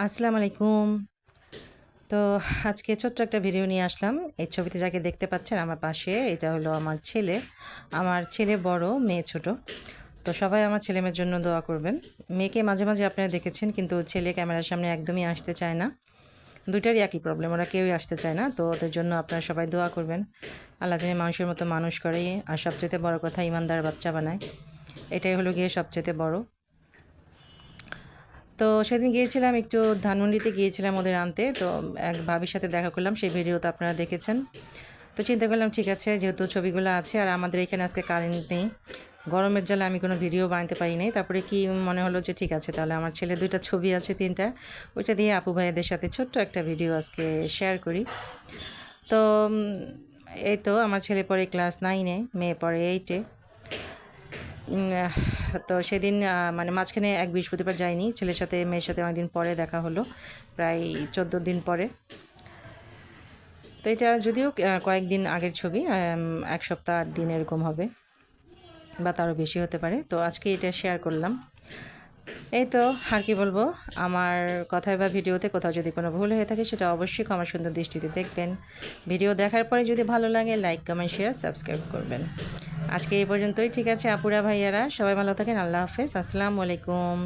আসসালামু আলাইকুম। তো আজকে ছোট্ট একটা ভিডিও নিয়ে আসলাম। এই ছবিতে যাকে দেখতে পাচ্ছেন আমার পাশে, এটা হলো আমার ছেলে। আমার ছেলে বড়, মেয়ে ছোট। তো সবাই আমার ছেলেমেয়ের জন্য দোয়া করবেন। মেয়েকে মাঝে, মাঝে আপনারা দেখেছেন, কিন্তু ছেলে ক্যামেরার সামনে একদমই আসতে চায় না। দুইটারই একই প্রবলেম, ওরা কেউই আসতে চায় না। তো ওদের জন্য আপনারা সবাই দোয়া করবেন। আল্লাহ জানে মানুষের মতো মানুষ করে, আর সবচাইতে বড় কথা ইমানদার বাচ্চা বানায়। এটাই হলো গিয়ে সবচাইতে বড়। তো সেদিন গিয়েছিলাম, একটু ধানমন্ডিতে গিয়েছিলাম ওদের আনতে। তো এক ভাবির সাথে দেখা করলাম, সেই ভিডিও তো আপনারা দেখেছেন। তো চিন্তা করলাম ঠিক আছে, যেহেতু ছবিগুলো আছে আর আমাদের এখানে আজকে কারেন্ট নেই, গরমের জ্বালা আমি কোনো ভিডিও বানাতে পারি নাই। তারপরে কি মনে হলো যে ঠিক আছে, তাহলে আমার ছেলে দুইটা ছবি আছে, তিনটা, ওইটা দিয়ে আপু ভাইয়াদের সাথে ছোট্ট একটা ভিডিও আজকে শেয়ার করি। তো এই তো আমার ছেলে পড়ে ক্লাস 9-এ, মেয়ে পড়ে 8-এ। তো সেদিন মানে মাঝখানে এক বৃহস্পতিবার যাইনি, ছেলের সাথে মেয়ের সাথে অনেকদিন পরে দেখা হলো, প্রায় 14 দিন পরে। তো এটা যদিও কয়েকদিন আগের ছবি, 1 সপ্তাহ 8 দিন এরকম হবে, বা তারও বেশি হতে পারে। তো আজকে এটা শেয়ার করলাম। এই তো, আর কি বলবো, আমার কথায় বা ভিডিওতে কোথাও যদি কোনো ভুল হয়ে থাকে সেটা অবশ্যই ক্ষমা সুন্দর দৃষ্টিতে দেখবেন। ভিডিও দেখার পরে যদি ভালো লাগে লাইক, কমেন্ট, শেয়ার, সাবস্ক্রাইব করবেন। আজকে এই পর্যন্তই। ঠিক আছে আপুরা ভাইয়ারা, সবাই ভালো থাকেন। আল্লাহ হাফেজ, আসসালামু আলাইকুম।